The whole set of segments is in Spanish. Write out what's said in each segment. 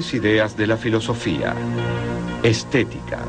principales ideas de la filosofía. Estética.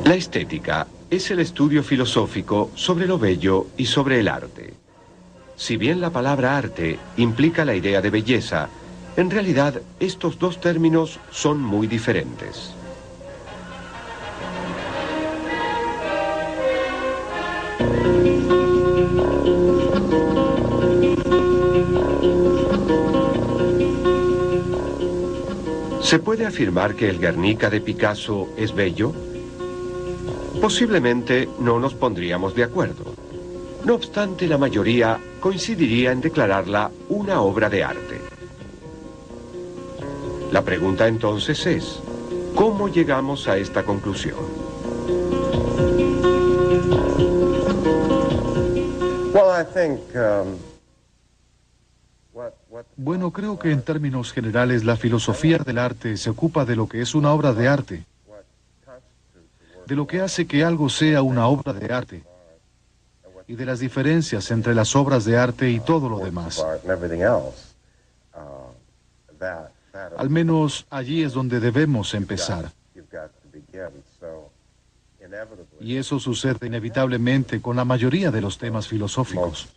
La estética es el estudio filosófico sobre lo bello y sobre el arte. Si bien la palabra arte implica la idea de belleza, en realidad estos dos términos son muy diferentes. ¿Se puede afirmar que el Guernica de Picasso es bello? Posiblemente no nos pondríamos de acuerdo. No obstante, la mayoría coincidiría en declararla una obra de arte. La pregunta entonces es, ¿cómo llegamos a esta conclusión? Bueno, creo que en términos generales la filosofía del arte se ocupa de lo que es una obra de arte, de lo que hace que algo sea una obra de arte, y de las diferencias entre las obras de arte y todo lo demás. Al menos allí es donde debemos empezar. Y eso sucede inevitablemente con la mayoría de los temas filosóficos.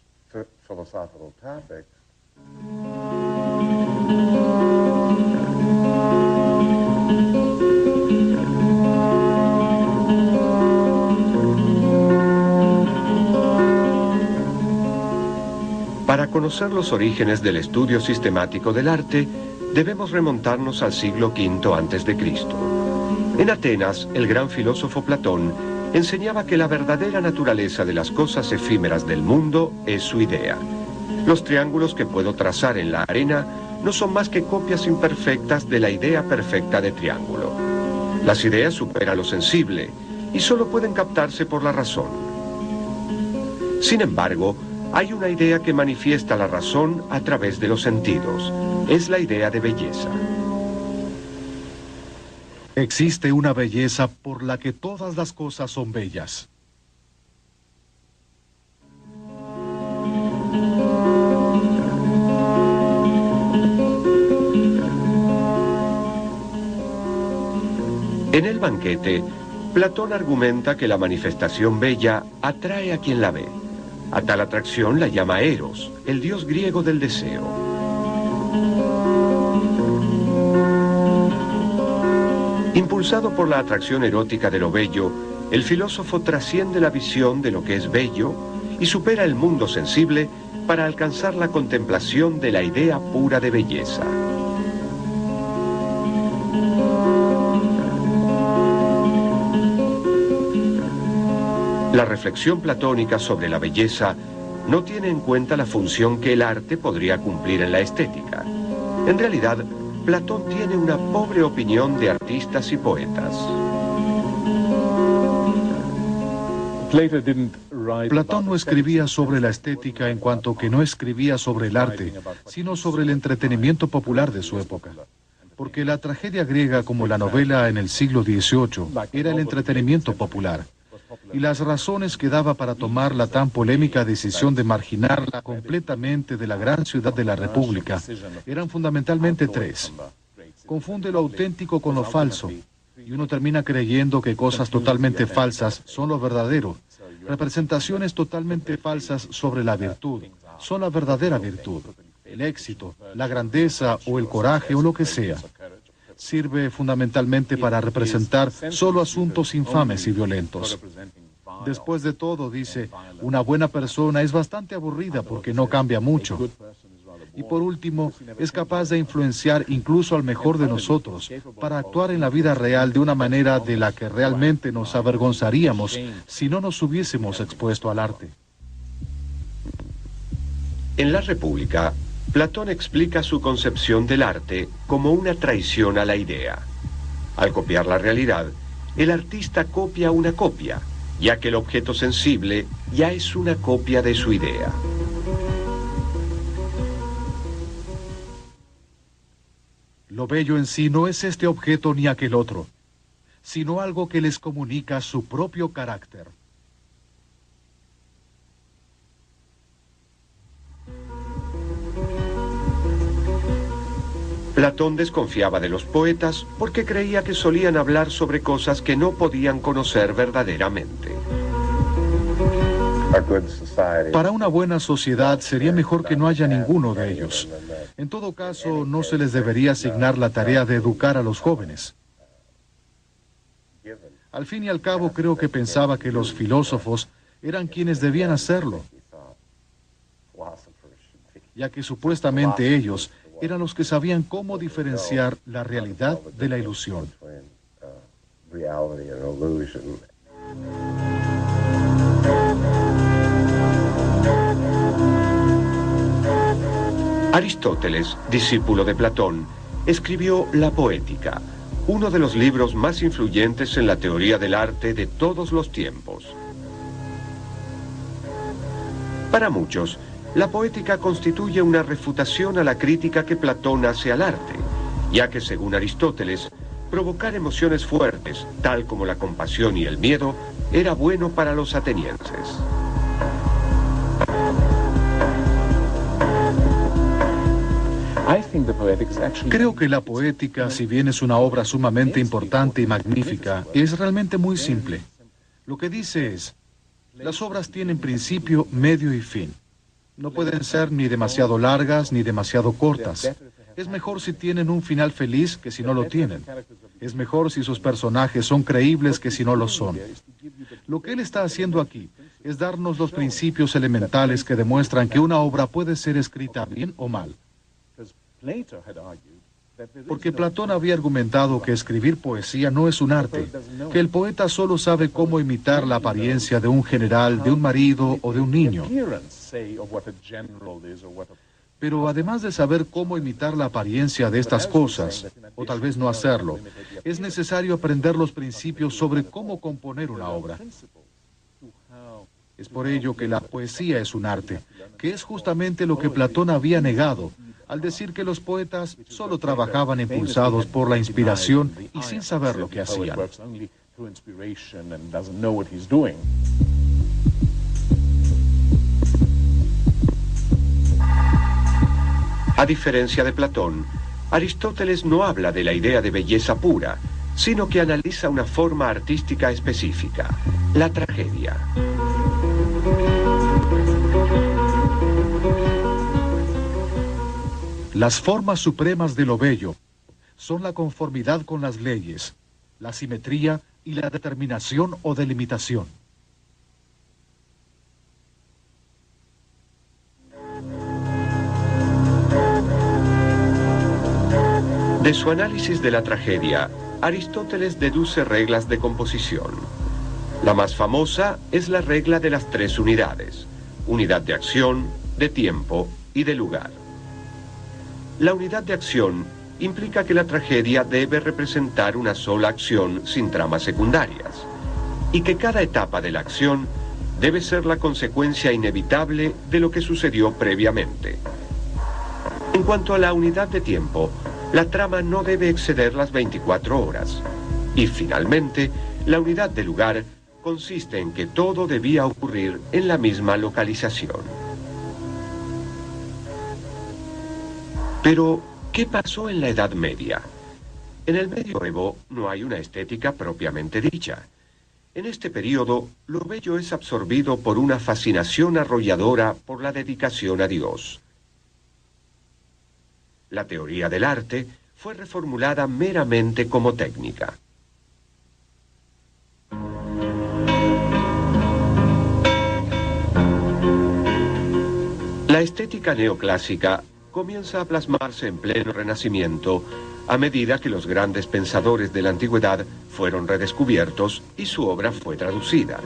Para conocer los orígenes del estudio sistemático del arte, debemos remontarnos al siglo V a.C. En Atenas, el gran filósofo Platón enseñaba que la verdadera naturaleza de las cosas efímeras del mundo es su idea. Los triángulos que puedo trazar en la arena no son más que copias imperfectas de la idea perfecta de triángulo. Las ideas superan lo sensible y solo pueden captarse por la razón. Sin embargo, hay una idea que manifiesta la razón a través de los sentidos. Es la idea de belleza. Existe una belleza por la que todas las cosas son bellas. En el banquete, Platón argumenta que la manifestación bella atrae a quien la ve. A tal atracción la llama Eros, el dios griego del deseo. Impulsado por la atracción erótica de lo bello, el filósofo trasciende la visión de lo que es bello y supera el mundo sensible para alcanzar la contemplación de la idea pura de belleza. La reflexión platónica sobre la belleza no tiene en cuenta la función que el arte podría cumplir en la estética. En realidad, Platón tiene una pobre opinión de artistas y poetas. Platón no escribía sobre la estética en cuanto que no escribía sobre el arte, sino sobre el entretenimiento popular de su época. Porque la tragedia griega, como la novela en el siglo XVIII, era el entretenimiento popular. Y las razones que daba para tomar la tan polémica decisión de marginarla completamente de la gran ciudad de la República eran fundamentalmente tres. Confunde lo auténtico con lo falso, y uno termina creyendo que cosas totalmente falsas son lo verdadero. Representaciones totalmente falsas sobre la virtud son la verdadera virtud, el éxito, la grandeza o el coraje o lo que sea. Sirve fundamentalmente para representar solo asuntos infames y violentos. Después de todo, dice, una buena persona es bastante aburrida porque no cambia mucho. Y por último, es capaz de influenciar incluso al mejor de nosotros para actuar en la vida real de una manera de la que realmente nos avergonzaríamos si no nos hubiésemos expuesto al arte. En la República, Platón explica su concepción del arte como una traición a la idea. Al copiar la realidad, el artista copia una copia, ya que el objeto sensible ya es una copia de su idea. Lo bello en sí no es este objeto ni aquel otro, sino algo que les comunica su propio carácter. Platón desconfiaba de los poetas porque creía que solían hablar sobre cosas que no podían conocer verdaderamente. Para una buena sociedad sería mejor que no haya ninguno de ellos. En todo caso, no se les debería asignar la tarea de educar a los jóvenes. Al fin y al cabo, creo que pensaba que los filósofos eran quienes debían hacerlo, ya que supuestamente ellos eran los que sabían cómo diferenciar la realidad de la ilusión. Aristóteles, discípulo de Platón, escribió La Poética, uno de los libros más influyentes en la teoría del arte de todos los tiempos. Para muchos, la poética constituye una refutación a la crítica que Platón hace al arte, ya que según Aristóteles, provocar emociones fuertes, tal como la compasión y el miedo, era bueno para los atenienses. Creo que la poética, si bien es una obra sumamente importante y magnífica, es realmente muy simple. Lo que dice es, las obras tienen principio, medio y fin. No pueden ser ni demasiado largas ni demasiado cortas. Es mejor si tienen un final feliz que si no lo tienen. Es mejor si sus personajes son creíbles que si no lo son. Lo que él está haciendo aquí es darnos los principios elementales que demuestran que una obra puede ser escrita bien o mal. Porque Platón había argumentado que escribir poesía no es un arte, que el poeta solo sabe cómo imitar la apariencia de un general, de un marido o de un niño. Pero además de saber cómo imitar la apariencia de estas cosas, o tal vez no hacerlo, es necesario aprender los principios sobre cómo componer una obra. Es por ello que la poesía es un arte, que es justamente lo que Platón había negado, al decir que los poetas solo trabajaban impulsados por la inspiración y sin saber lo que hacían. A diferencia de Platón, Aristóteles no habla de la idea de belleza pura, sino que analiza una forma artística específica, la tragedia. Las formas supremas de lo bello son la conformidad con las leyes, la simetría y la determinación o delimitación. De su análisis de la tragedia, Aristóteles deduce reglas de composición. La más famosa es la regla de las 3 unidades: unidad de acción, de tiempo y de lugar. La unidad de acción implica que la tragedia debe representar una sola acción sin tramas secundarias, y que cada etapa de la acción debe ser la consecuencia inevitable de lo que sucedió previamente. En cuanto a la unidad de tiempo, la trama no debe exceder las 24 horas. Y finalmente, la unidad de lugar consiste en que todo debía ocurrir en la misma localización. Pero, ¿qué pasó en la Edad Media? En el Medioevo no hay una estética propiamente dicha. En este periodo, lo bello es absorbido por una fascinación arrolladora por la dedicación a Dios. La teoría del arte fue reformulada meramente como técnica. La estética neoclásica comienza a plasmarse en pleno Renacimiento a medida que los grandes pensadores de la antigüedad fueron redescubiertos y su obra fue traducida.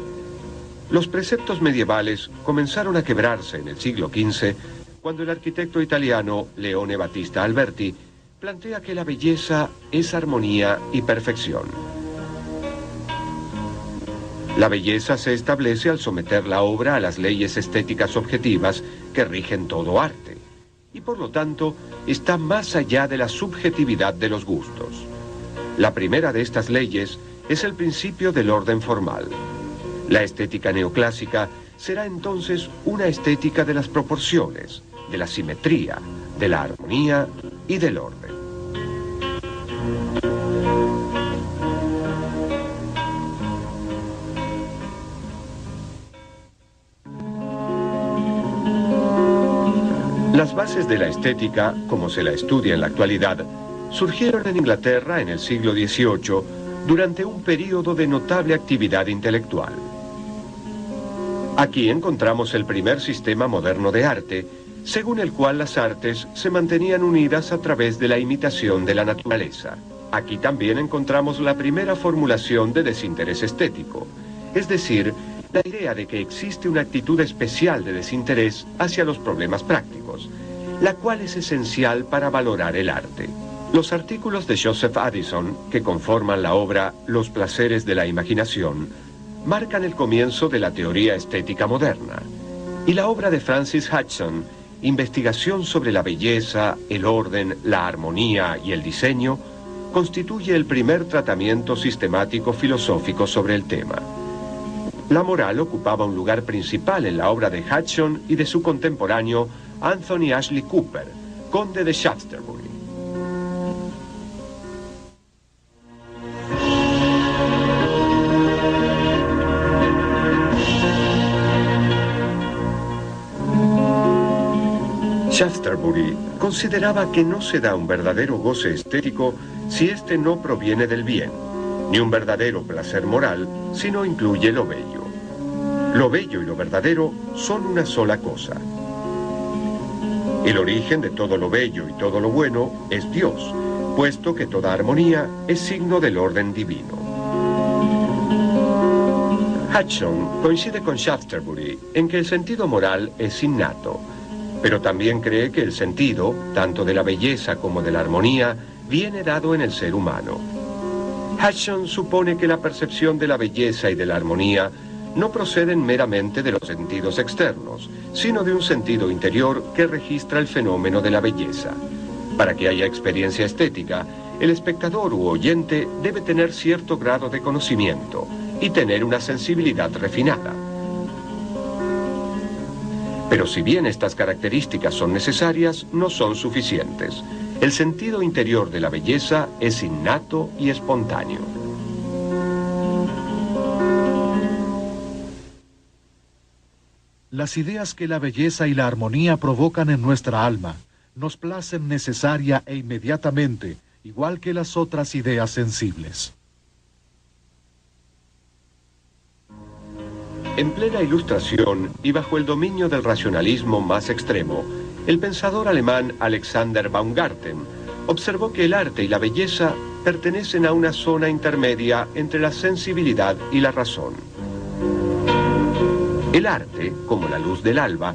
Los preceptos medievales comenzaron a quebrarse en el siglo XV cuando el arquitecto italiano Leone Battista Alberti plantea que la belleza es armonía y perfección. La belleza se establece al someter la obra a las leyes estéticas objetivas que rigen todo arte, y por lo tanto está más allá de la subjetividad de los gustos. La primera de estas leyes es el principio del orden formal. La estética neoclásica será entonces una estética de las proporciones, de la simetría, de la armonía y del orden. Las bases de la estética, como se la estudia en la actualidad, surgieron en Inglaterra en el siglo XVIII durante un período de notable actividad intelectual. Aquí encontramos el primer sistema moderno de arte, según el cual las artes se mantenían unidas a través de la imitación de la naturaleza. Aquí también encontramos la primera formulación de desinterés estético, es decir, la idea de que existe una actitud especial de desinterés hacia los problemas prácticos, la cual es esencial para valorar el arte. Los artículos de Joseph Addison, que conforman la obra Los placeres de la imaginación, marcan el comienzo de la teoría estética moderna, y la obra de Francis Hudson, Investigación sobre la belleza, el orden, la armonía y el diseño, constituye el primer tratamiento sistemático filosófico sobre el tema. La moral ocupaba un lugar principal en la obra de Hudson y de su contemporáneo Anthony Ashley Cooper, conde de Shaftesbury. Shaftesbury consideraba que no se da un verdadero goce estético si éste no proviene del bien, ni un verdadero placer moral si no incluye lo bello. Lo bello y lo verdadero son una sola cosa. El origen de todo lo bello y todo lo bueno es Dios, puesto que toda armonía es signo del orden divino. Hudson coincide con Shaftesbury en que el sentido moral es innato, pero también cree que el sentido, tanto de la belleza como de la armonía, viene dado en el ser humano. Hudson supone que la percepción de la belleza y de la armonía no proceden meramente de los sentidos externos, sino de un sentido interior que registra el fenómeno de la belleza. Para que haya experiencia estética, el espectador u oyente debe tener cierto grado de conocimiento y tener una sensibilidad refinada. Pero si bien estas características son necesarias, no son suficientes. El sentido interior de la belleza es innato y espontáneo. Las ideas que la belleza y la armonía provocan en nuestra alma nos placen necesaria e inmediatamente, igual que las otras ideas sensibles. En plena Ilustración y bajo el dominio del racionalismo más extremo, el pensador alemán Alexander Baumgarten observó que el arte y la belleza pertenecen a una zona intermedia entre la sensibilidad y la razón. El arte, como la luz del alba,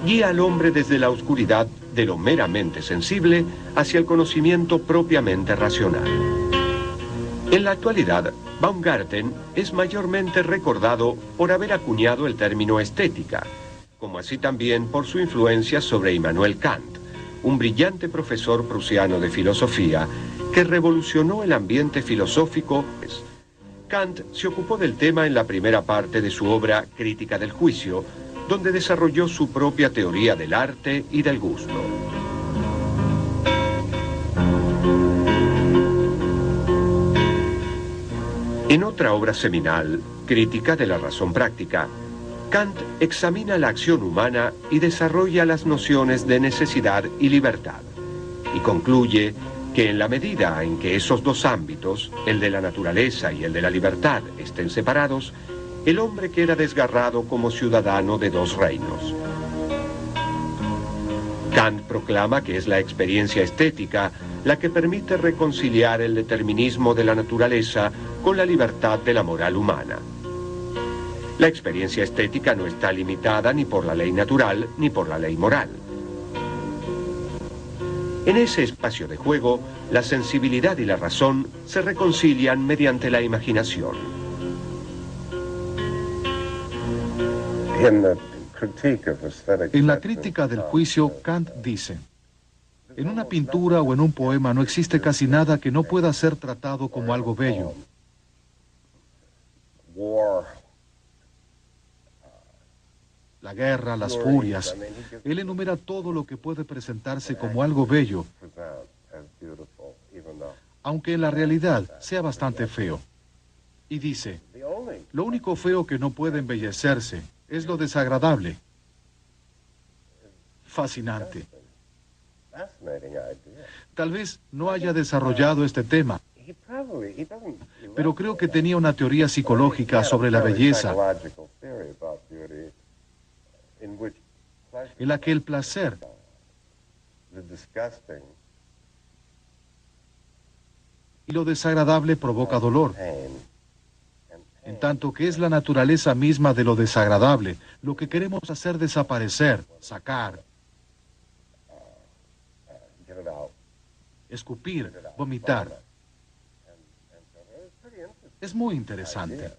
guía al hombre desde la oscuridad de lo meramente sensible hacia el conocimiento propiamente racional. En la actualidad, Baumgarten es mayormente recordado por haber acuñado el término estética, como así también por su influencia sobre Immanuel Kant, un brillante profesor prusiano de filosofía que revolucionó el ambiente filosófico. Kant se ocupó del tema en la primera parte de su obra Crítica del Juicio, donde desarrolló su propia teoría del arte y del gusto. En otra obra seminal, Crítica de la Razón Práctica, Kant examina la acción humana y desarrolla las nociones de necesidad y libertad, y concluye que en la medida en que esos dos ámbitos, el de la naturaleza y el de la libertad, estén separados, el hombre queda desgarrado como ciudadano de dos reinos. Kant proclama que es la experiencia estética la que permite reconciliar el determinismo de la naturaleza con la libertad de la moral humana. La experiencia estética no está limitada ni por la ley natural ni por la ley moral. En ese espacio de juego, la sensibilidad y la razón se reconcilian mediante la imaginación. En la crítica del juicio, Kant dice: en una pintura o en un poema no existe casi nada que no pueda ser tratado como algo bello. La guerra, las furias. Él enumera todo lo que puede presentarse como algo bello, aunque en la realidad sea bastante feo. Y dice: lo único feo que no puede embellecerse es lo desagradable. Fascinante. Tal vez no haya desarrollado este tema, pero creo que tenía una teoría psicológica sobre la belleza, en la que el placer y lo desagradable provoca dolor, en tanto que es la naturaleza misma de lo desagradable lo que queremos hacer desaparecer, sacar, escupir, vomitar. Es muy interesante.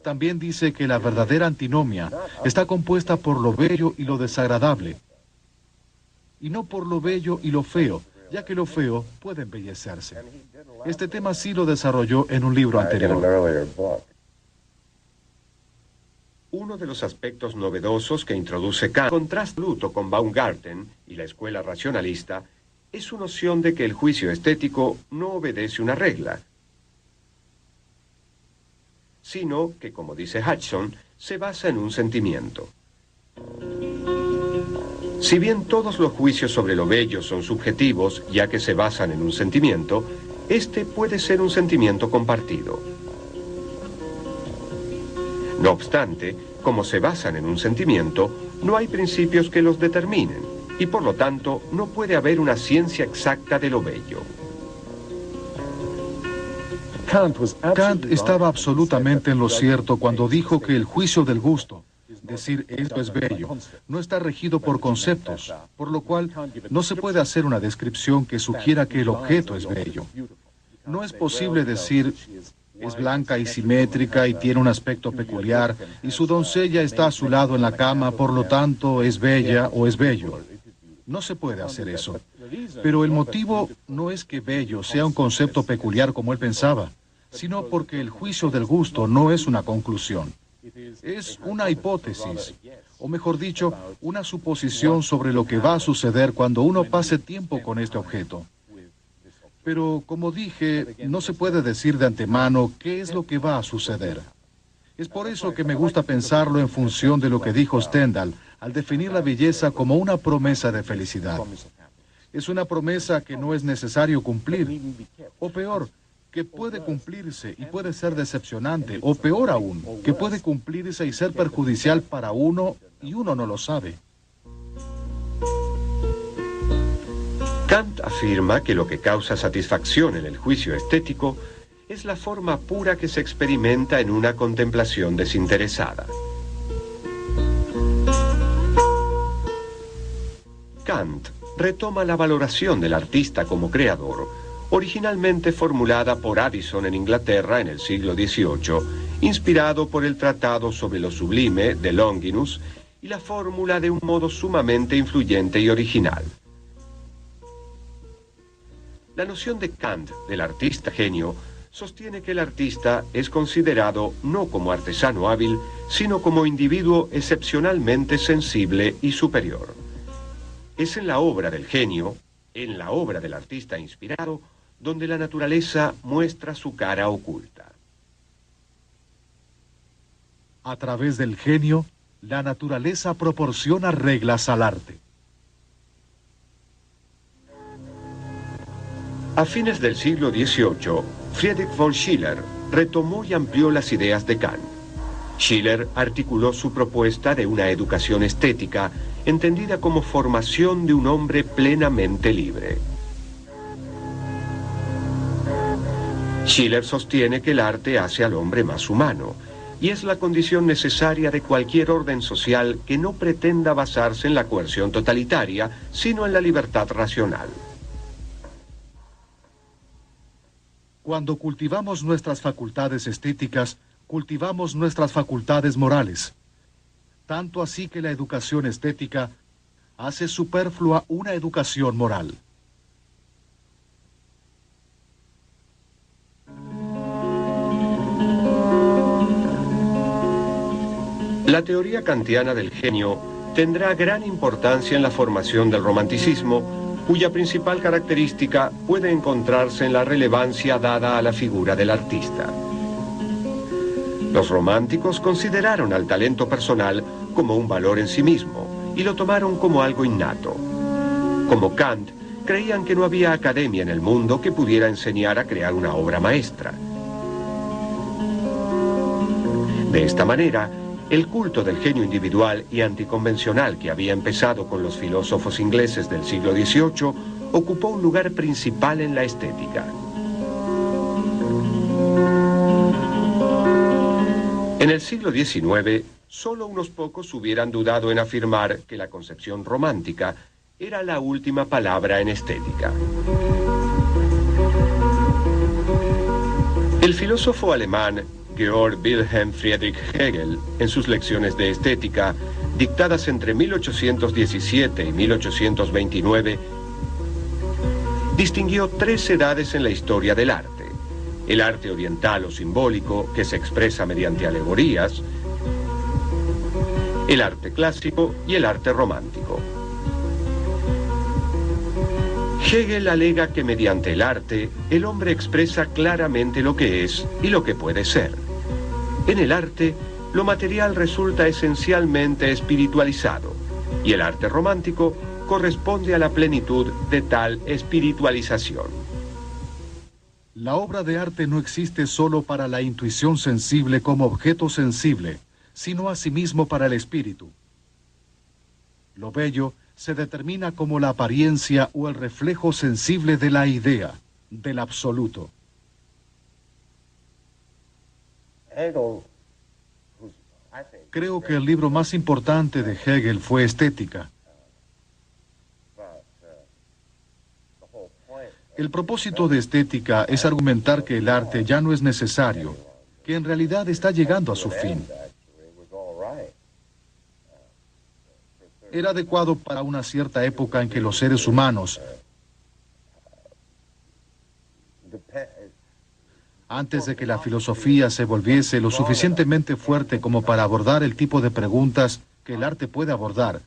También dice que la verdadera antinomia está compuesta por lo bello y lo desagradable, y no por lo bello y lo feo, ya que lo feo puede embellecerse. Este tema sí lo desarrolló en un libro anterior. Uno de los aspectos novedosos que introduce Kant, contrasta Pluto con Baumgarten y la escuela racionalista, es su noción de que el juicio estético no obedece una regla, sino que, como dice Hudson, se basa en un sentimiento. Si bien todos los juicios sobre lo bello son subjetivos, ya que se basan en un sentimiento, este puede ser un sentimiento compartido. No obstante, como se basan en un sentimiento, no hay principios que los determinen, y por lo tanto no puede haber una ciencia exacta de lo bello. Kant estaba absolutamente en lo cierto cuando dijo que el juicio del gusto, decir esto es bello, no está regido por conceptos, por lo cual no se puede hacer una descripción que sugiera que el objeto es bello. No es posible decir: es blanca y simétrica y tiene un aspecto peculiar, y su doncella está a su lado en la cama, por lo tanto es bella o es bello. No se puede hacer eso. Pero el motivo no es que bello sea un concepto peculiar como él pensaba, sino porque el juicio del gusto no es una conclusión. Es una hipótesis, o mejor dicho, una suposición sobre lo que va a suceder cuando uno pase tiempo con este objeto. Pero, como dije, no se puede decir de antemano qué es lo que va a suceder. Es por eso que me gusta pensarlo en función de lo que dijo Stendhal, al definir la belleza como una promesa de felicidad. Es una promesa que no es necesario cumplir, o peor, que puede cumplirse y puede ser decepcionante, o peor aún, que puede cumplirse y ser perjudicial para uno y uno no lo sabe. Kant afirma que lo que causa satisfacción en el juicio estético es la forma pura que se experimenta en una contemplación desinteresada. Kant retoma la valoración del artista como creador, originalmente formulada por Addison en Inglaterra en el siglo XVIII, inspirado por el Tratado sobre lo Sublime de Longinus y la fórmula de un modo sumamente influyente y original. La noción de Kant del artista genio sostiene que el artista es considerado no como artesano hábil, sino como individuo excepcionalmente sensible y superior. Es en la obra del genio, en la obra del artista inspirado, donde la naturaleza muestra su cara oculta. A través del genio, la naturaleza proporciona reglas al arte. A fines del siglo XVIII, Friedrich von Schiller retomó y amplió las ideas de Kant. Schiller articuló su propuesta de una educación estética entendida como formación de un hombre plenamente libre. Schiller sostiene que el arte hace al hombre más humano, y es la condición necesaria de cualquier orden social que no pretenda basarse en la coerción totalitaria, sino en la libertad racional. Cuando cultivamos nuestras facultades estéticas, cultivamos nuestras facultades morales. Tanto así que la educación estética hace superflua una educación moral. La teoría kantiana del genio tendrá gran importancia en la formación del romanticismo, cuya principal característica puede encontrarse en la relevancia dada a la figura del artista. Los románticos consideraron al talento personal como un valor en sí mismo y lo tomaron como algo innato. Como Kant, creían que no había academia en el mundo que pudiera enseñar a crear una obra maestra. De esta manera, el culto del genio individual y anticonvencional que había empezado con los filósofos ingleses del siglo XVIII ocupó un lugar principal en la estética. En el siglo XIX, solo unos pocos hubieran dudado en afirmar que la concepción romántica era la última palabra en estética. El filósofo alemán Georg Wilhelm Friedrich Hegel, en sus lecciones de estética, dictadas entre 1817 y 1829, distinguió tres edades en la historia del arte: el arte oriental o simbólico, que se expresa mediante alegorías, el arte clásico y el arte romántico. Hegel alega que mediante el arte, el hombre expresa claramente lo que es y lo que puede ser. En el arte, lo material resulta esencialmente espiritualizado, y el arte romántico corresponde a la plenitud de tal espiritualización. La obra de arte no existe solo para la intuición sensible como objeto sensible, sino asimismo para el espíritu. Lo bello se determina como la apariencia o el reflejo sensible de la idea, del absoluto. Creo que el libro más importante de Hegel fue Estética. El propósito de Estética es argumentar que el arte ya no es necesario, que en realidad está llegando a su fin. Era adecuado para una cierta época en que los seres humanos, antes de que la filosofía se volviese lo suficientemente fuerte como para abordar el tipo de preguntas que el arte puede abordar.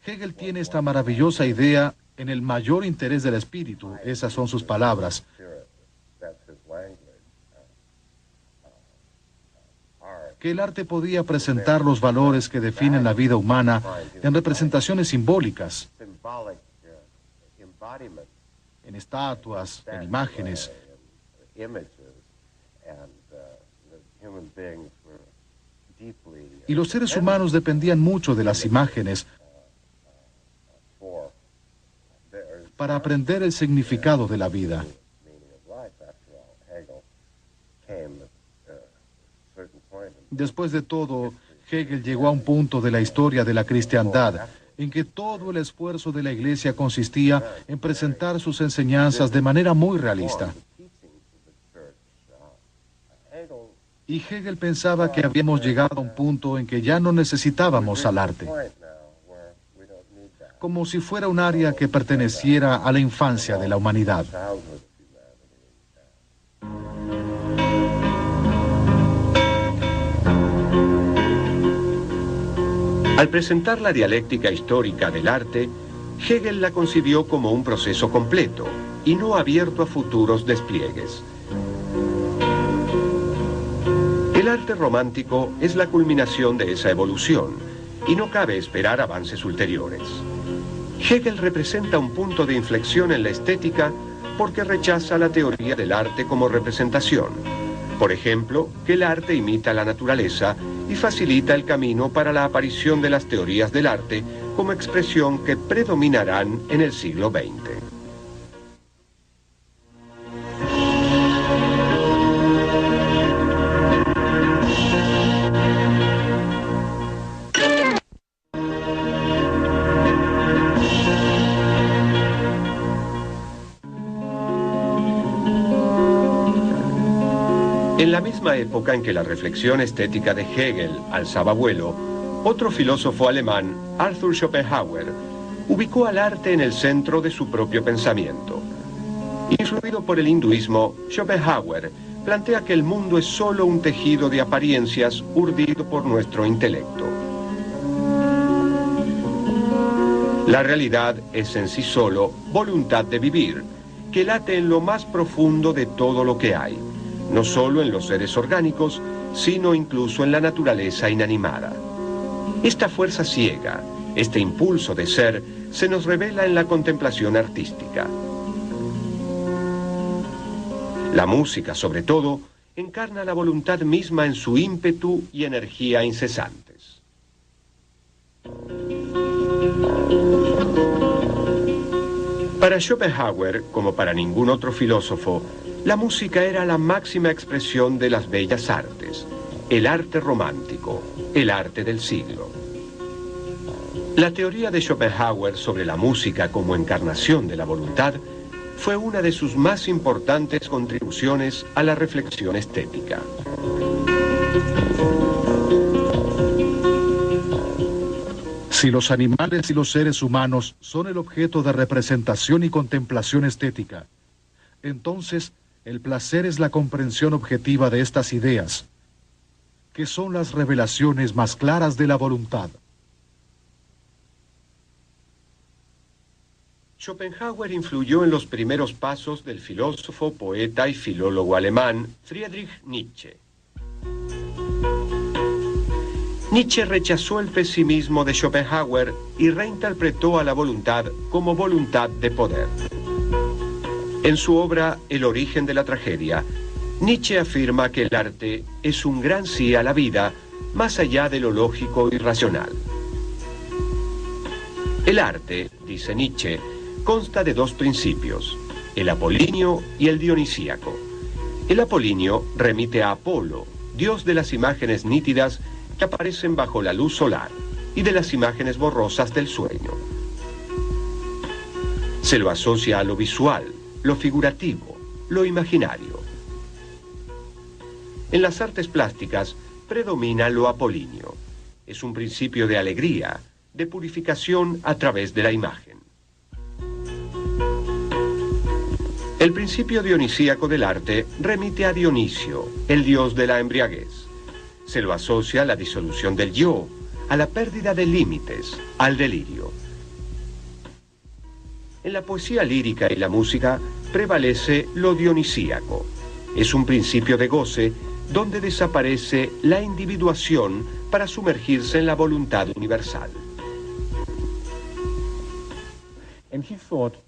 Hegel tiene esta maravillosa idea en el mayor interés del espíritu, esas son sus palabras. Que el arte podía presentar los valores que definen la vida humana en representaciones simbólicas, en estatuas, en imágenes. Y los seres humanos dependían mucho de las imágenes para aprender el significado de la vida. Después de todo, Hegel llegó a un punto de la historia de la cristiandad en que todo el esfuerzo de la Iglesia consistía en presentar sus enseñanzas de manera muy realista. Y Hegel pensaba que habíamos llegado a un punto en que ya no necesitábamos al arte, como si fuera un área que perteneciera a la infancia de la humanidad. Al presentar la dialéctica histórica del arte, Hegel la concibió como un proceso completo y no abierto a futuros despliegues. El arte romántico es la culminación de esa evolución y no cabe esperar avances ulteriores. Hegel representa un punto de inflexión en la estética porque rechaza la teoría del arte como representación. Por ejemplo, que el arte imita la naturaleza y facilita el camino para la aparición de las teorías del arte como expresión que predominarán en el siglo XX. En la misma época en que la reflexión estética de Hegel alzaba vuelo, otro filósofo alemán, Arthur Schopenhauer, ubicó al arte en el centro de su propio pensamiento. Influido por el hinduismo, Schopenhauer plantea que el mundo es solo un tejido de apariencias urdido por nuestro intelecto. La realidad es en sí solo voluntad de vivir, que late en lo más profundo de todo lo que hay, no solo en los seres orgánicos, sino incluso en la naturaleza inanimada. Esta fuerza ciega, este impulso de ser, se nos revela en la contemplación artística. La música, sobre todo, encarna la voluntad misma en su ímpetu y energía incesantes. Para Schopenhauer, como para ningún otro filósofo, la música era la máxima expresión de las bellas artes, el arte romántico, el arte del siglo. La teoría de Schopenhauer sobre la música como encarnación de la voluntad fue una de sus más importantes contribuciones a la reflexión estética. Si los animales y los seres humanos son el objeto de representación y contemplación estética, entonces el placer es la comprensión objetiva de estas ideas, que son las revelaciones más claras de la voluntad. Schopenhauer influyó en los primeros pasos del filósofo, poeta y filólogo alemán Friedrich Nietzsche. Nietzsche rechazó el pesimismo de Schopenhauer y reinterpretó a la voluntad como voluntad de poder. En su obra El origen de la tragedia, Nietzsche afirma que el arte es un gran sí a la vida, más allá de lo lógico y racional. El arte, dice Nietzsche, consta de dos principios, el apolíneo y el dionisíaco. El apolíneo remite a Apolo, dios de las imágenes nítidas que aparecen bajo la luz solar y de las imágenes borrosas del sueño. Se lo asocia a lo visual, lo figurativo, lo imaginario. En las artes plásticas predomina lo apolíneo. Es un principio de alegría, de purificación a través de la imagen. El principio dionisíaco del arte remite a Dionisio, el dios de la embriaguez. Se lo asocia a la disolución del yo, a la pérdida de límites, al delirio. En la poesía lírica y la música prevalece lo dionisíaco. Es un principio de goce donde desaparece la individuación para sumergirse en la voluntad universal.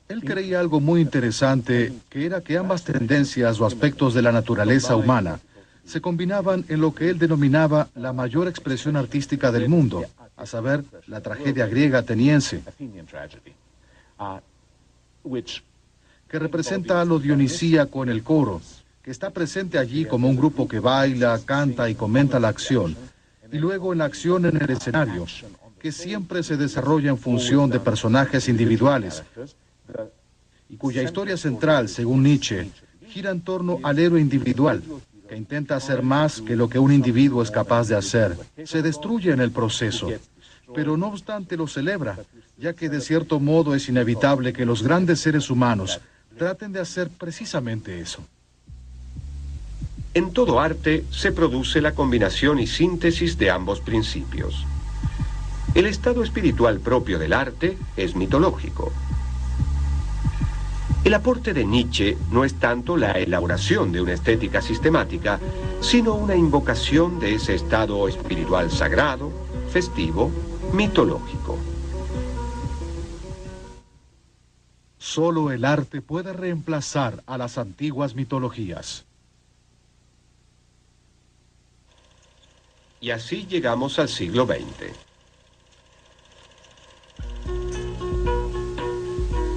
Él creía algo muy interesante, que era que ambas tendencias o aspectos de la naturaleza humana se combinaban en lo que él denominaba la mayor expresión artística del mundo, a saber, la tragedia griega ateniense, que representa a lo dionisíaco en el coro, que está presente allí como un grupo que baila, canta y comenta la acción, y luego en la acción en el escenario, que siempre se desarrolla en función de personajes individuales, y cuya historia central, según Nietzsche, gira en torno al héroe individual, que intenta hacer más que lo que un individuo es capaz de hacer. Se destruye en el proceso, pero no obstante lo celebra, ya que de cierto modo es inevitable que los grandes seres humanos traten de hacer precisamente eso. En todo arte se produce la combinación y síntesis de ambos principios. El estado espiritual propio del arte es mitológico. El aporte de Nietzsche no es tanto la elaboración de una estética sistemática, sino una invocación de ese estado espiritual sagrado, festivo, mitológico. Solo el arte puede reemplazar a las antiguas mitologías. Y así llegamos al siglo XX.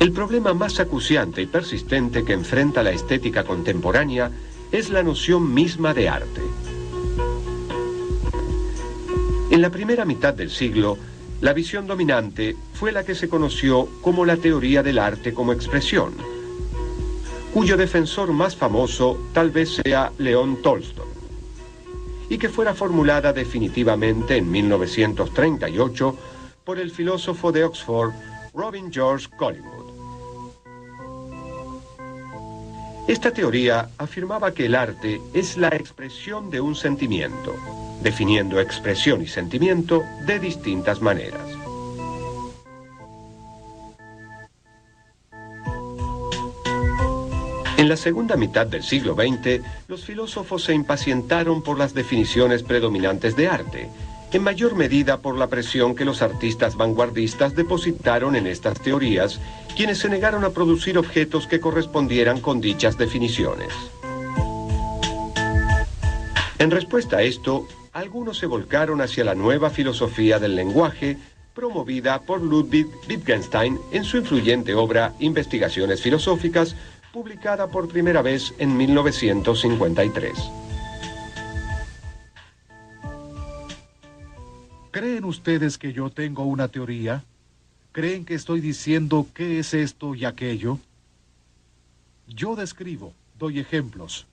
El problema más acuciante y persistente que enfrenta la estética contemporánea es la noción misma de arte. En la primera mitad del siglo, la visión dominante fue la que se conoció como la teoría del arte como expresión, cuyo defensor más famoso tal vez sea León Tolstoy, y que fuera formulada definitivamente en 1938 por el filósofo de Oxford, Robin George Collingwood. Esta teoría afirmaba que el arte es la expresión de un sentimiento, definiendo expresión y sentimiento de distintas maneras. En la segunda mitad del siglo XX, los filósofos se impacientaron por las definiciones predominantes de arte, en mayor medida por la presión que los artistas vanguardistas depositaron en estas teorías, quienes se negaron a producir objetos que correspondieran con dichas definiciones. En respuesta a esto, algunos se volcaron hacia la nueva filosofía del lenguaje, promovida por Ludwig Wittgenstein en su influyente obra Investigaciones filosóficas, publicada por primera vez en 1953. ¿Creen ustedes que yo tengo una teoría? ¿Creen que estoy diciendo qué es esto y aquello? Yo describo, doy ejemplos.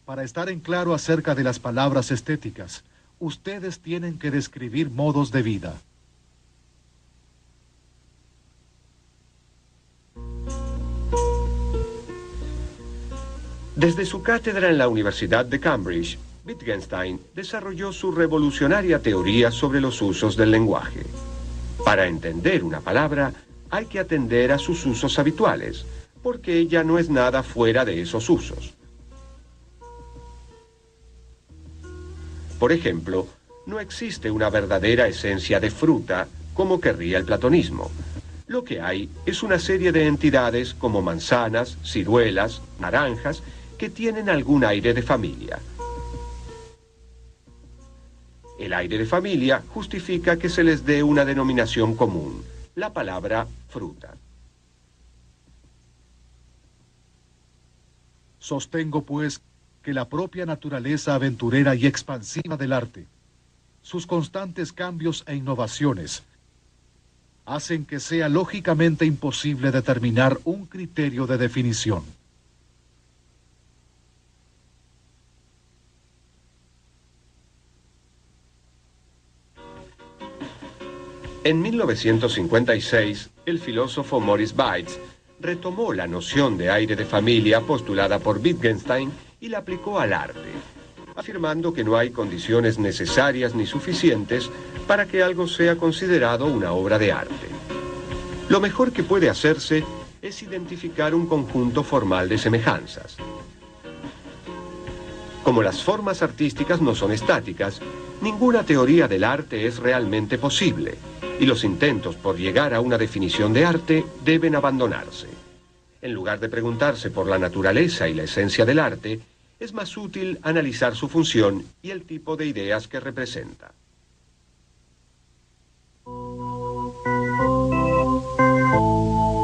Para estar en claro acerca de las palabras estéticas, ustedes tienen que describir modos de vida. Desde su cátedra en la Universidad de Cambridge, Wittgenstein desarrolló su revolucionaria teoría sobre los usos del lenguaje. Para entender una palabra, hay que atender a sus usos habituales, porque ella no es nada fuera de esos usos. Por ejemplo, no existe una verdadera esencia de fruta, como querría el platonismo. Lo que hay es una serie de entidades como manzanas, ciruelas, naranjas, que tienen algún aire de familia. El aire de familia justifica que se les dé una denominación común, la palabra fruta. Sostengo, pues, que la propia naturaleza aventurera y expansiva del arte, sus constantes cambios e innovaciones, hacen que sea lógicamente imposible determinar un criterio de definición. En 1956, el filósofo Maurice Bates retomó la noción de aire de familia postulada por Wittgenstein y la aplicó al arte, afirmando que no hay condiciones necesarias ni suficientes para que algo sea considerado una obra de arte. Lo mejor que puede hacerse es identificar un conjunto formal de semejanzas. Como las formas artísticas no son estáticas, ninguna teoría del arte es realmente posible, y los intentos por llegar a una definición de arte deben abandonarse. En lugar de preguntarse por la naturaleza y la esencia del arte, es más útil analizar su función y el tipo de ideas que representa.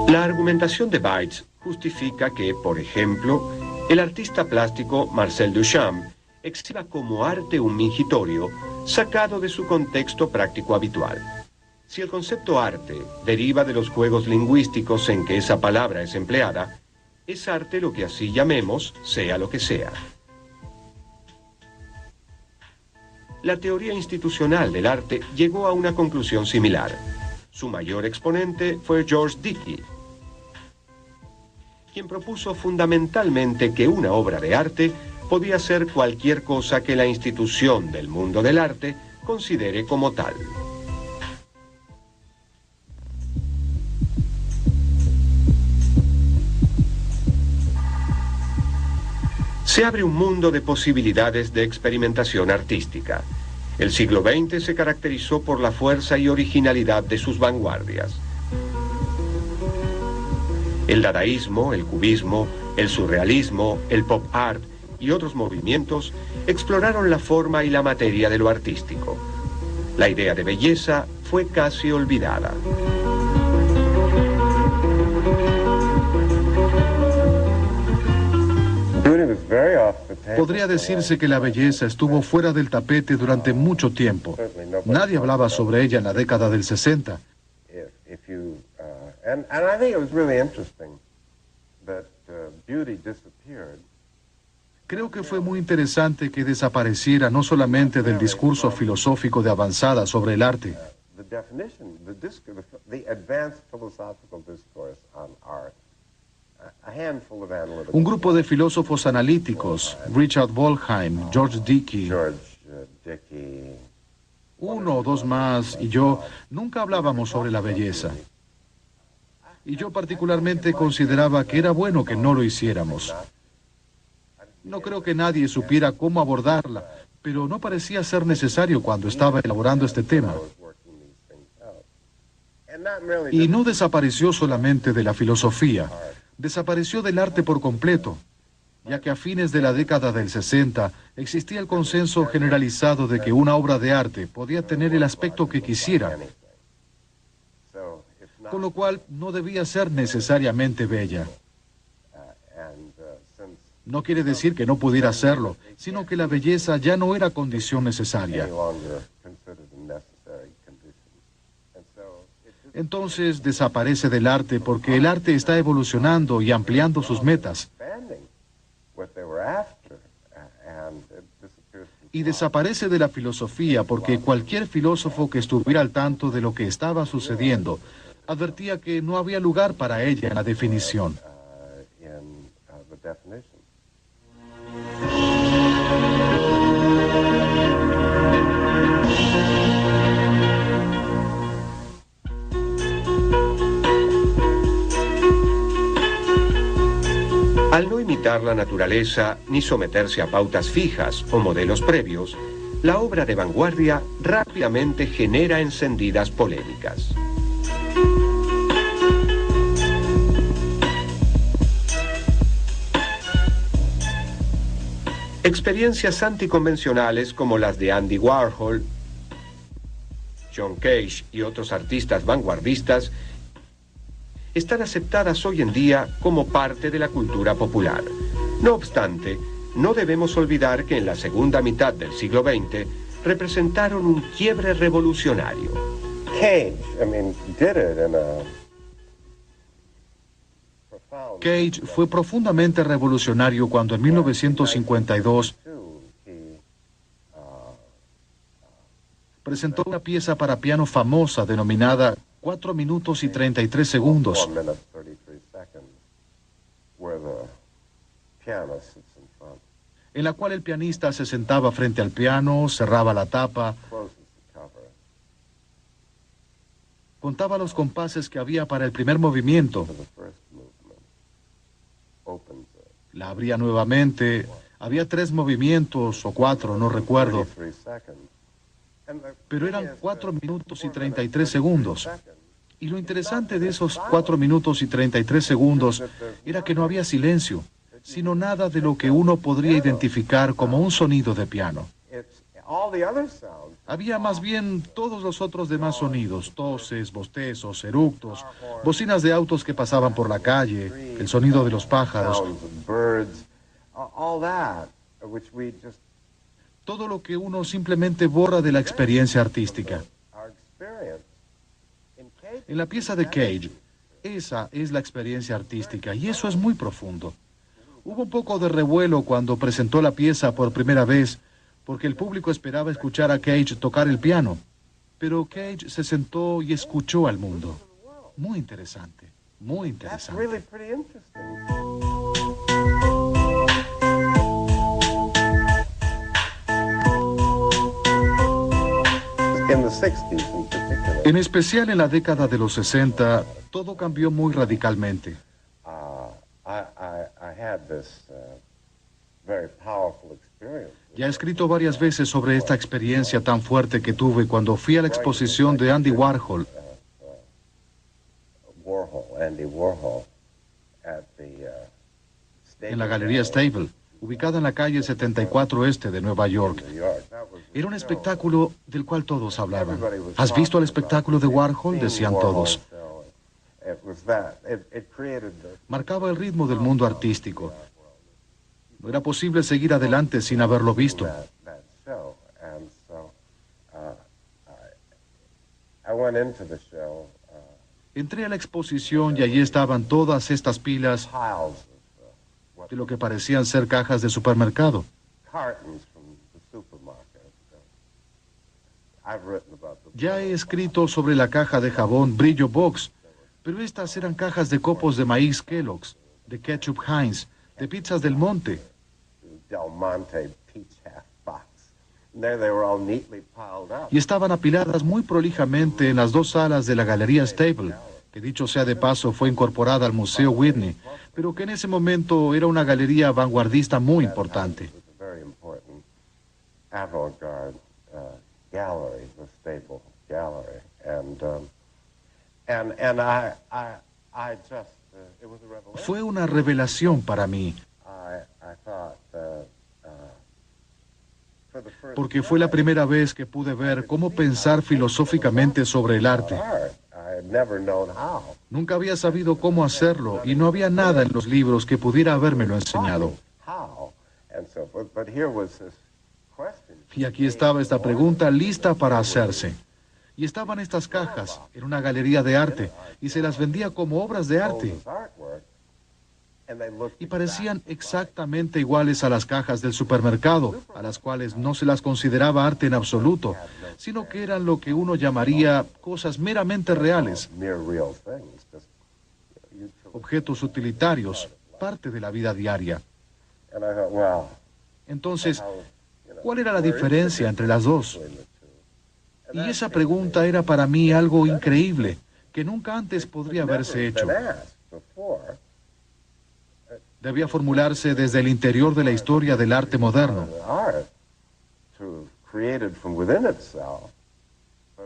La argumentación de Bates justifica que, por ejemplo, el artista plástico Marcel Duchamp exhiba como arte un mingitorio sacado de su contexto práctico habitual. Si el concepto arte deriva de los juegos lingüísticos en que esa palabra es empleada, es arte lo que así llamemos, sea lo que sea. La teoría institucional del arte llegó a una conclusión similar. Su mayor exponente fue George Dickey, quien propuso fundamentalmente que una obra de arte podía ser cualquier cosa que la institución del mundo del arte considere como tal. Se abre un mundo de posibilidades de experimentación artística. El siglo XX se caracterizó por la fuerza y originalidad de sus vanguardias. El dadaísmo, el cubismo, el surrealismo, el pop art y otros movimientos exploraron la forma y la materia de lo artístico. La idea de belleza fue casi olvidada. Podría decirse que la belleza estuvo fuera del tapete durante mucho tiempo. Nadie hablaba sobre ella en la década del 60. Creo que fue muy interesante que desapareciera no solamente del discurso filosófico de avanzada sobre el arte, un grupo de filósofos analíticos, Richard Wollheim, George Dickey, uno o dos más y yo, nunca hablábamos sobre la belleza. Y yo particularmente consideraba que era bueno que no lo hiciéramos. No creo que nadie supiera cómo abordarla, pero no parecía ser necesario cuando estaba elaborando este tema. Y no desapareció solamente de la filosofía, desapareció del arte por completo, ya que a fines de la década del 60 existía el consenso generalizado de que una obra de arte podía tener el aspecto que quisiera, con lo cual no debía ser necesariamente bella. No quiere decir que no pudiera serlo, sino que la belleza ya no era condición necesaria. Entonces desaparece del arte porque el arte está evolucionando y ampliando sus metas. Y desaparece de la filosofía porque cualquier filósofo que estuviera al tanto de lo que estaba sucediendo advertía que no había lugar para ella en la definición. Al no imitar la naturaleza ni someterse a pautas fijas o modelos previos, la obra de vanguardia rápidamente genera encendidas polémicas. Experiencias anticonvencionales como las de Andy Warhol, John Cage y otros artistas vanguardistas están aceptadas hoy en día como parte de la cultura popular. No obstante, no debemos olvidar que en la segunda mitad del siglo XX representaron un quiebre revolucionario. Cage fue profundamente revolucionario cuando en 1952 presentó una pieza para piano famosa denominada 4 minutos y 33 segundos, en la cual el pianista se sentaba frente al piano, cerraba la tapa, contaba los compases que había para el primer movimiento, la abría nuevamente, había 3 movimientos o 4, no recuerdo, pero eran 4 minutos y 33 segundos. Y lo interesante de esos 4 minutos y 33 segundos era que no había silencio, sino nada de lo que uno podría identificar como un sonido de piano. Había más bien todos los otros demás sonidos, toses, bostezos, eructos, bocinas de autos que pasaban por la calle, el sonido de los pájaros, todo lo que uno simplemente borra de la experiencia artística. En la pieza de Cage, esa es la experiencia artística y eso es muy profundo. Hubo un poco de revuelo cuando presentó la pieza por primera vez, porque el público esperaba escuchar a Cage tocar el piano. Pero Cage se sentó y escuchó al mundo. Muy interesante, muy interesante. En especial en la década de los 60, todo cambió muy radicalmente. Ya he escrito varias veces sobre esta experiencia tan fuerte que tuve cuando fui a la exposición de Andy Warhol en la Galería Stable, ubicada en la calle 74 Este de Nueva York. Era un espectáculo del cual todos hablaban. ¿Has visto el espectáculo de Warhol?, decían todos. Marcaba el ritmo del mundo artístico. No era posible seguir adelante sin haberlo visto. Entré a la exposición y allí estaban todas estas pilas de lo que parecían ser cajas de supermercado. Ya he escrito sobre la caja de jabón Brillo Box, pero estas eran cajas de copos de maíz Kellogg's, de ketchup Heinz, de pizzas Del Monte. Y estaban apiladas muy prolijamente en las dos salas de la Galería Stable, que dicho sea de paso fue incorporada al Museo Whitney, pero que en ese momento era una galería vanguardista muy importante. Fue una revelación para mí, porque fue la primera vez que pude ver cómo pensar filosóficamente sobre el arte. Nunca había sabido cómo hacerlo y no había nada en los libros que pudiera habérmelo enseñado. Y aquí estaba esta pregunta lista para hacerse. Y estaban estas cajas en una galería de arte y se las vendía como obras de arte. Y parecían exactamente iguales a las cajas del supermercado, a las cuales no se las consideraba arte en absoluto, sino que eran lo que uno llamaría cosas meramente reales, objetos utilitarios, parte de la vida diaria. Entonces, ¿cuál era la diferencia entre las dos? Y esa pregunta era para mí algo increíble, que nunca antes podría haberse hecho. Debía formularse desde el interior de la historia del arte moderno.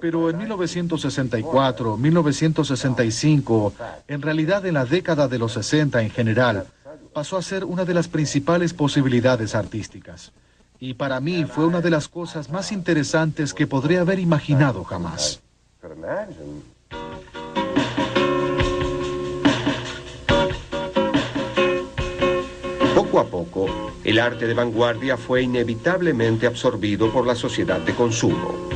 Pero en 1964, 1965, en realidad en la década de los 60 en general, pasó a ser una de las principales posibilidades artísticas. Y para mí fue una de las cosas más interesantes que podría haber imaginado jamás. Poco a poco, el arte de vanguardia fue inevitablemente absorbido por la sociedad de consumo.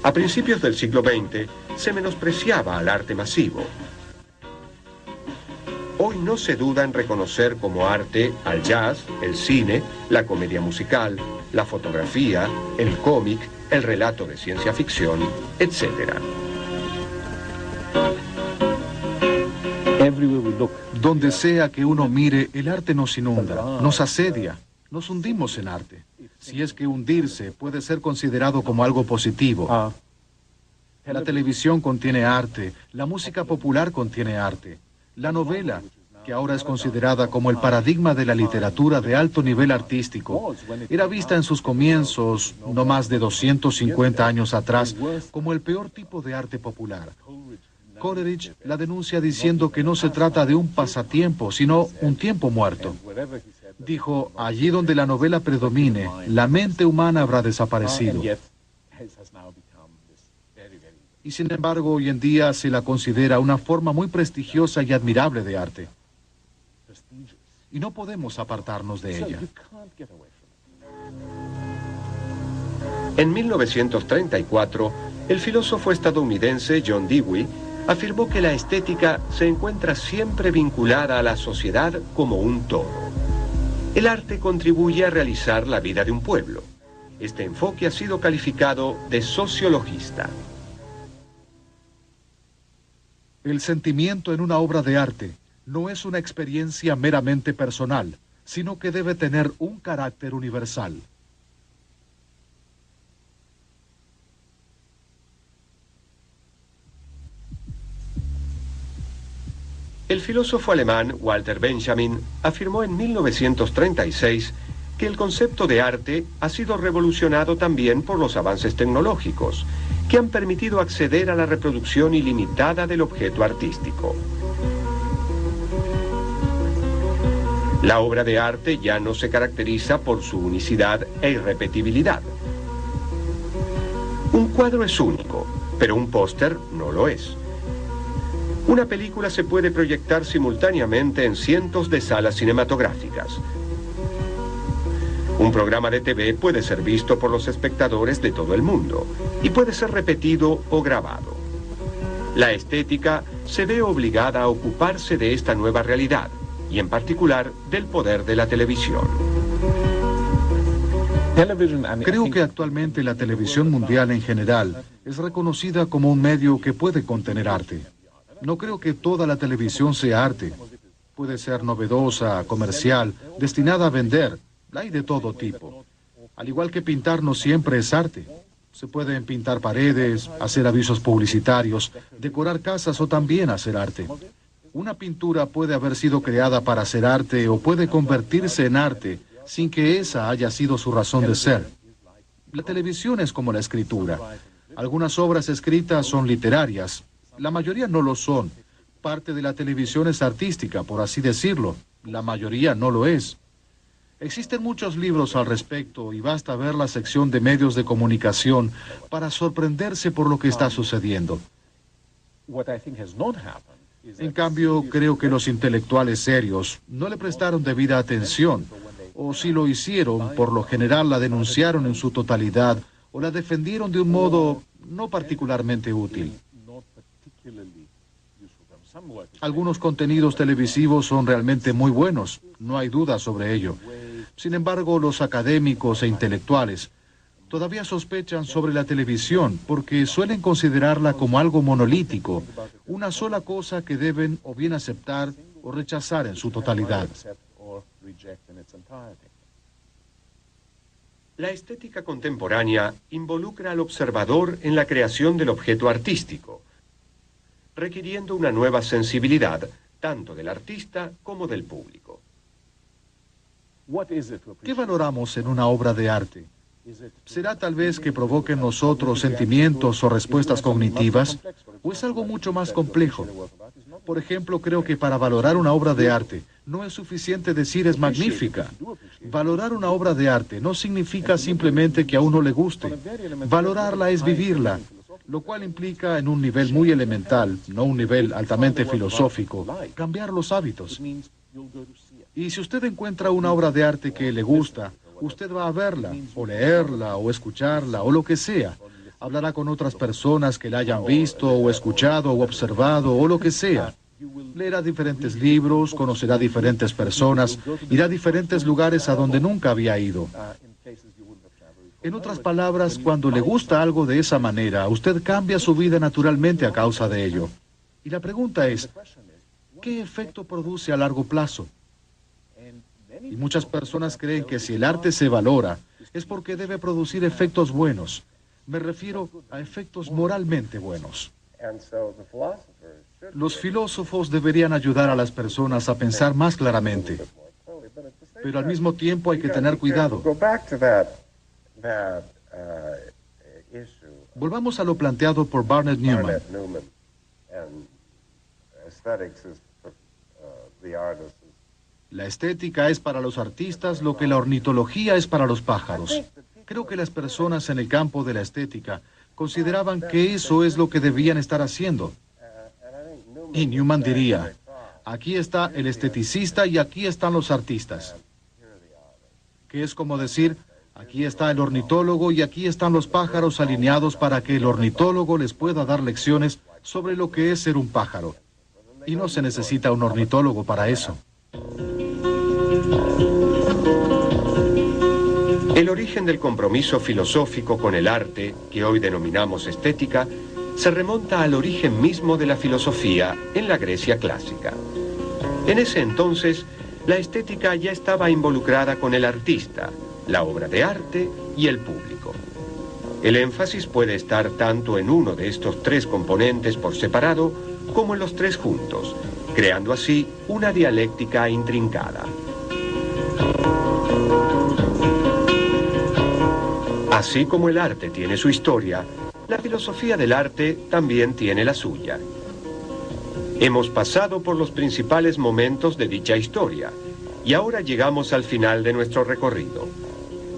A principios del siglo XX, se menospreciaba al arte masivo. Hoy no se duda en reconocer como arte al jazz, el cine, la comedia musical, la fotografía, el cómic, el relato de ciencia ficción, etc. Donde sea que uno mire, el arte nos inunda, nos asedia, nos hundimos en arte. Si es que hundirse puede ser considerado como algo positivo. La televisión contiene arte, la música popular contiene arte. La novela, que ahora es considerada como el paradigma de la literatura de alto nivel artístico, era vista en sus comienzos, no más de 250 años atrás, como el peor tipo de arte popular. Coleridge la denuncia diciendo que no se trata de un pasatiempo, sino un tiempo muerto. Dijo, allí donde la novela predomine, la mente humana habrá desaparecido. Y sin embargo, hoy en día se la considera una forma muy prestigiosa y admirable de arte. Y no podemos apartarnos de ella. En 1934, el filósofo estadounidense John Dewey afirmó que la estética se encuentra siempre vinculada a la sociedad como un todo. El arte contribuye a realizar la vida de un pueblo. Este enfoque ha sido calificado de sociologista. El sentimiento en una obra de arte no es una experiencia meramente personal, sino que debe tener un carácter universal. El filósofo alemán Walter Benjamin afirmó en 1936 que el concepto de arte ha sido revolucionado también por los avances tecnológicos, que han permitido acceder a la reproducción ilimitada del objeto artístico. La obra de arte ya no se caracteriza por su unicidad e irrepetibilidad. Un cuadro es único, pero un póster no lo es. Una película se puede proyectar simultáneamente en cientos de salas cinematográficas. Un programa de TV puede ser visto por los espectadores de todo el mundo y puede ser repetido o grabado. La estética se ve obligada a ocuparse de esta nueva realidad y en particular del poder de la televisión. Creo que actualmente la televisión mundial en general es reconocida como un medio que puede contener arte. No creo que toda la televisión sea arte. Puede ser novedosa, comercial, destinada a vender. Hay de todo tipo. Al igual que pintar no siempre es arte. Se pueden pintar paredes, hacer avisos publicitarios, decorar casas o también hacer arte. Una pintura puede haber sido creada para hacer arte o puede convertirse en arte sin que esa haya sido su razón de ser. La televisión es como la escritura. Algunas obras escritas son literarias, la mayoría no lo son. Parte de la televisión es artística, por así decirlo. La mayoría no lo es. Existen muchos libros al respecto y basta ver la sección de medios de comunicación para sorprenderse por lo que está sucediendo. En cambio, creo que los intelectuales serios no le prestaron debida atención, o si lo hicieron, por lo general la denunciaron en su totalidad o la defendieron de un modo no particularmente útil. Algunos contenidos televisivos son realmente muy buenos, no hay duda sobre ello. Sin embargo, los académicos e intelectuales todavía sospechan sobre la televisión porque suelen considerarla como algo monolítico, una sola cosa que deben o bien aceptar o rechazar en su totalidad. La estética contemporánea involucra al observador en la creación del objeto artístico, requiriendo una nueva sensibilidad, tanto del artista como del público. ¿Qué valoramos en una obra de arte? ¿Será tal vez que provoque en nosotros sentimientos o respuestas cognitivas? ¿O es algo mucho más complejo? Por ejemplo, creo que para valorar una obra de arte no es suficiente decir es magnífica. Valorar una obra de arte no significa simplemente que a uno le guste. Valorarla es vivirla, lo cual implica en un nivel muy elemental, no un nivel altamente filosófico, cambiar los hábitos. Y si usted encuentra una obra de arte que le gusta, usted va a verla, o leerla, o escucharla, o lo que sea. Hablará con otras personas que la hayan visto, o escuchado, o observado, o lo que sea. Leerá diferentes libros, conocerá diferentes personas, irá a diferentes lugares a donde nunca había ido. En otras palabras, cuando le gusta algo de esa manera, usted cambia su vida naturalmente a causa de ello. Y la pregunta es, ¿qué efecto produce a largo plazo? Y muchas personas creen que si el arte se valora, es porque debe producir efectos buenos. Me refiero a efectos moralmente buenos. Los filósofos deberían ayudar a las personas a pensar más claramente. Pero al mismo tiempo hay que tener cuidado. Volvamos a lo planteado por Barnett Newman. La estética es para los artistas lo que la ornitología es para los pájaros. Creo que las personas en el campo de la estética consideraban que eso es lo que debían estar haciendo. Y Newman diría, aquí está el esteticista y aquí están los artistas. Que es como decir, aquí está el ornitólogo y aquí están los pájaros alineados para que el ornitólogo les pueda dar lecciones sobre lo que es ser un pájaro. Y no se necesita un ornitólogo para eso. El origen del compromiso filosófico con el arte, que hoy denominamos estética, se remonta al origen mismo de la filosofía en la Grecia clásica. En ese entonces, la estética ya estaba involucrada con el artista, la obra de arte y el público. El énfasis puede estar tanto en uno de estos tres componentes por separado como en los tres juntos, creando así una dialéctica intrincada. Así como el arte tiene su historia, la filosofía del arte también tiene la suya. Hemos pasado por los principales momentos de dicha historia y ahora llegamos al final de nuestro recorrido.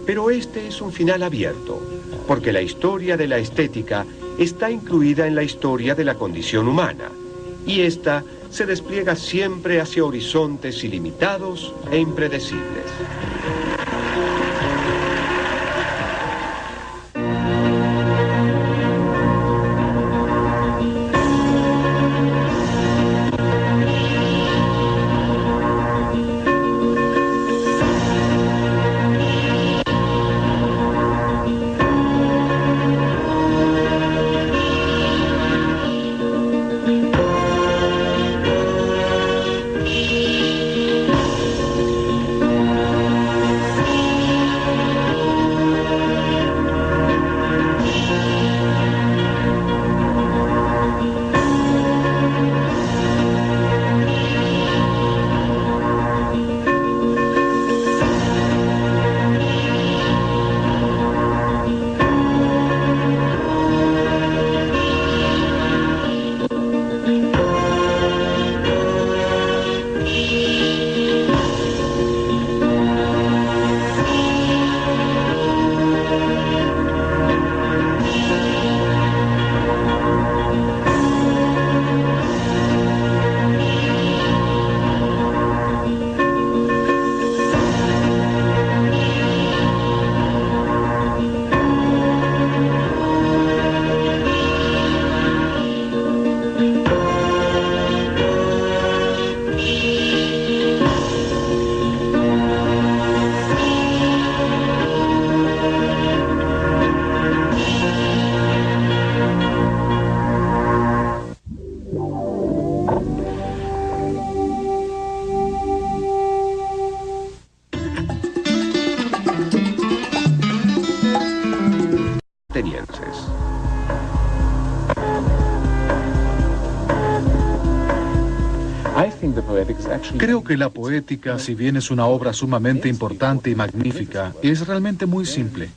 Pero este es un final abierto, porque la historia de la estética está incluida en la historia de la condición humana, y esta se despliega siempre hacia horizontes ilimitados e impredecibles. Creo que la poética, si bien es una obra sumamente importante y magnífica, es realmente muy simple.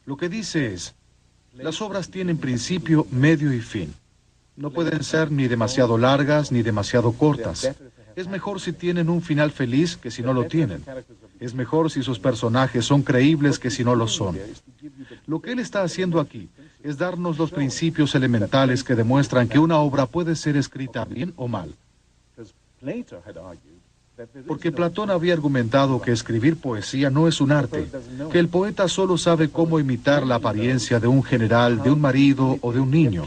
Lo que dice es, las obras tienen principio, medio y fin. No pueden ser ni demasiado largas ni demasiado cortas. Es mejor si tienen un final feliz que si no lo tienen. Es mejor si sus personajes son creíbles que si no lo son. Lo que él está haciendo aquí es darnos los principios elementales que demuestran que una obra puede ser escrita bien o mal. Porque Platón había argumentado que escribir poesía no es un arte, que el poeta solo sabe cómo imitar la apariencia de un general, de un marido o de un niño.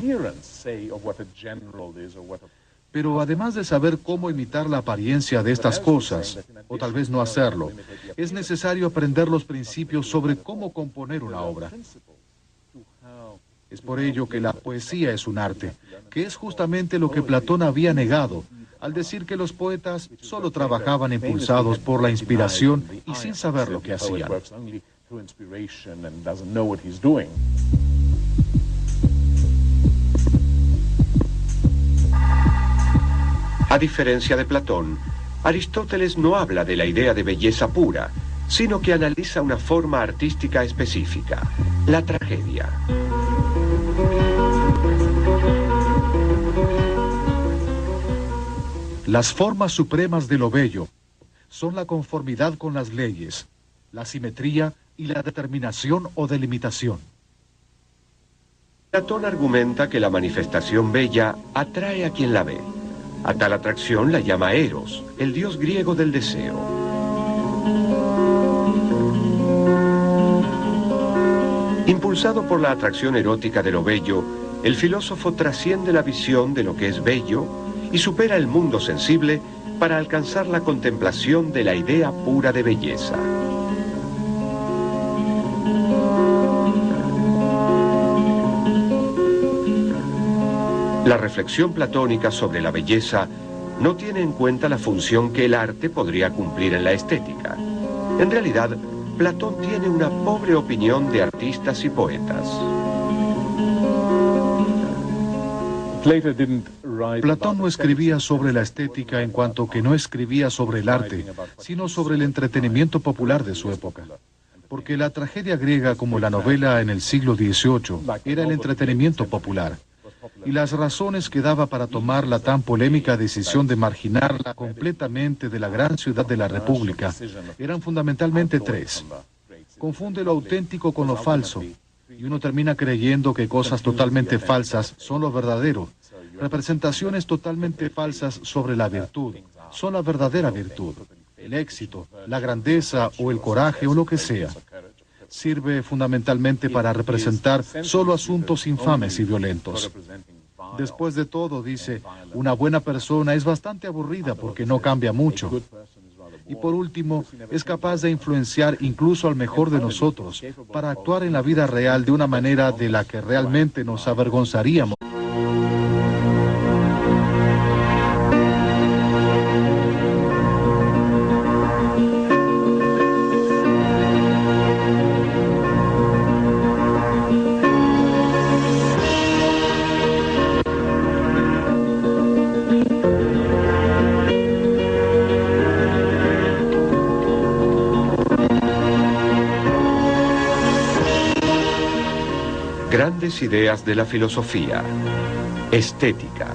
Pero además de saber cómo imitar la apariencia de estas cosas, o tal vez no hacerlo, es necesario aprender los principios sobre cómo componer una obra. Es por ello que la poesía es un arte, que es justamente lo que Platón había negado, al decir que los poetas solo trabajaban impulsados por la inspiración y sin saber lo que hacían. A diferencia de Platón, Aristóteles no habla de la idea de belleza pura, sino que analiza una forma artística específica, la tragedia. Las formas supremas de lo bello son la conformidad con las leyes, la simetría y la determinación o delimitación. Platón argumenta que la manifestación bella atrae a quien la ve. A tal atracción la llama Eros, el dios griego del deseo. Impulsado por la atracción erótica de lo bello, el filósofo trasciende la visión de lo que es bello y supera el mundo sensible para alcanzar la contemplación de la idea pura de belleza. La reflexión platónica sobre la belleza no tiene en cuenta la función que el arte podría cumplir en la estética. En realidad, Platón tiene una pobre opinión de artistas y poetas. Platón no escribía sobre la estética en cuanto que no escribía sobre el arte, sino sobre el entretenimiento popular de su época. Porque la tragedia griega, como la novela en el siglo XVIII, era el entretenimiento popular. Y las razones que daba para tomar la tan polémica decisión de marginarla completamente de la gran ciudad de la República eran fundamentalmente tres. Confunde lo auténtico con lo falso, y uno termina creyendo que cosas totalmente falsas son lo verdadero. Representaciones totalmente falsas sobre la virtud son la verdadera virtud, el éxito, la grandeza o el coraje o lo que sea. Sirve fundamentalmente para representar solo asuntos infames y violentos. Después de todo, dice, una buena persona es bastante aburrida porque no cambia mucho. Y por último, es capaz de influenciar incluso al mejor de nosotros para actuar en la vida real de una manera de la que realmente nos avergonzaríamos. Grandes ideas de la filosofía. Estética.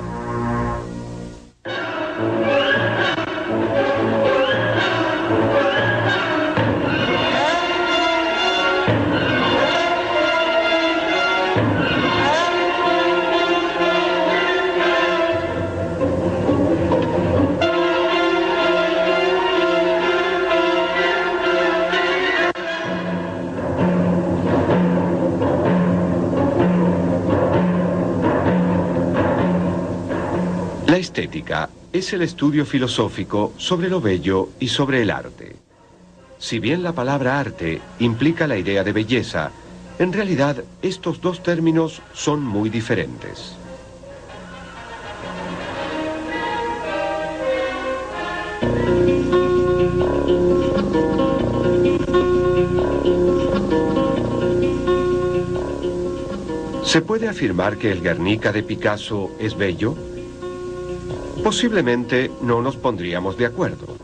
La estética es el estudio filosófico sobre lo bello y sobre el arte. Si bien la palabra arte implica la idea de belleza, en realidad estos dos términos son muy diferentes. ¿Se puede afirmar que el Guernica de Picasso es bello? Posiblemente no nos pondríamos de acuerdo.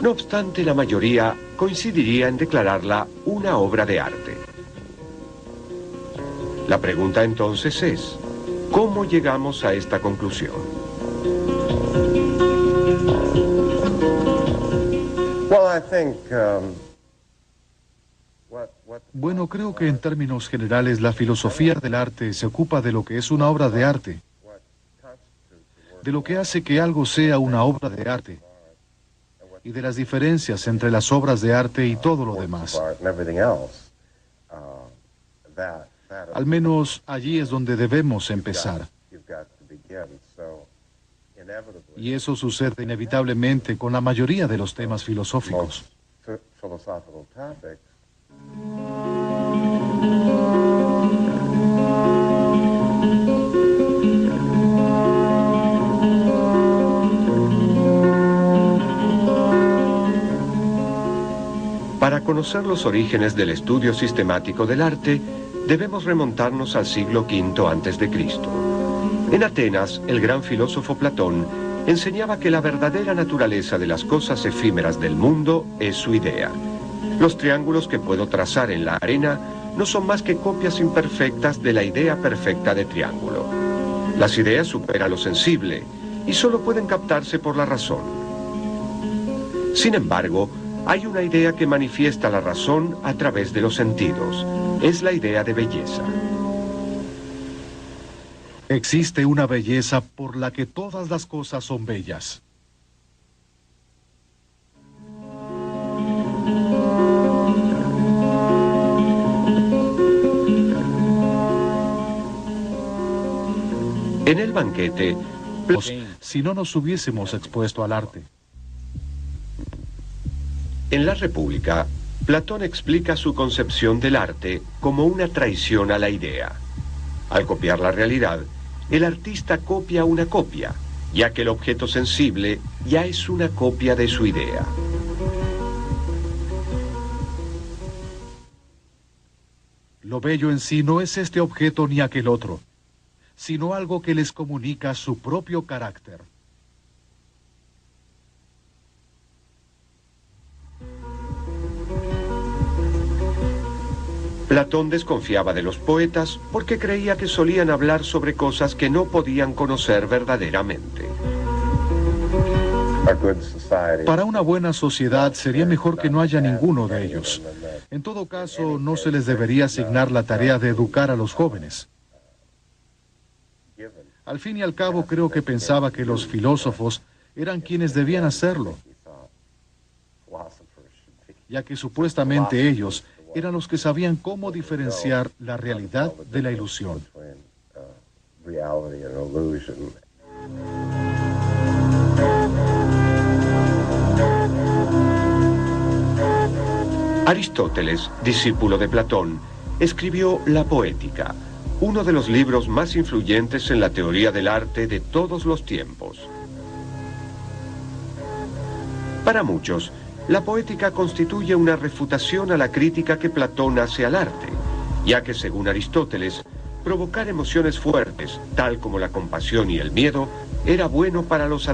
No obstante, la mayoría coincidiría en declararla una obra de arte. La pregunta entonces es, ¿cómo llegamos a esta conclusión? Bueno, creo que en términos generales la filosofía del arte se ocupa de lo que es una obra de arte, de lo que hace que algo sea una obra de arte, y de las diferencias entre las obras de arte y todo lo demás. Al menos allí es donde debemos empezar. Y eso sucede inevitablemente con la mayoría de los temas filosóficos. Para conocer los orígenes del estudio sistemático del arte, debemos remontarnos al siglo V a.C. En Atenas, el gran filósofo Platón enseñaba que la verdadera naturaleza de las cosas efímeras del mundo es su idea. Los triángulos que puedo trazar en la arena no son más que copias imperfectas de la idea perfecta de triángulo. Las ideas superan lo sensible y solo pueden captarse por la razón. Sin embargo, hay una idea que manifiesta la razón a través de los sentidos. Es la idea de belleza. Existe una belleza por la que todas las cosas son bellas. En el banquete, Si no nos hubiésemos expuesto al arte. En la República, Platón explica su concepción del arte como una traición a la idea. Al copiar la realidad, el artista copia una copia, ya que el objeto sensible ya es una copia de su idea. Lo bello en sí no es este objeto ni aquel otro, sino algo que les comunica su propio carácter. Platón desconfiaba de los poetas porque creía que solían hablar sobre cosas que no podían conocer verdaderamente. Para una buena sociedad sería mejor que no haya ninguno de ellos. En todo caso, no se les debería asignar la tarea de educar a los jóvenes. Al fin y al cabo, creo que pensaba que los filósofos eran quienes debían hacerlo, ya que supuestamente ellos eran los que sabían cómo diferenciar la realidad de la ilusión. Aristóteles, discípulo de Platón, escribió La Poética, uno de los libros más influyentes en la teoría del arte de todos los tiempos. Para muchos, la poética constituye una refutación a la crítica que Platón hace al arte, ya que según Aristóteles, provocar emociones fuertes, tal como la compasión y el miedo, era bueno para los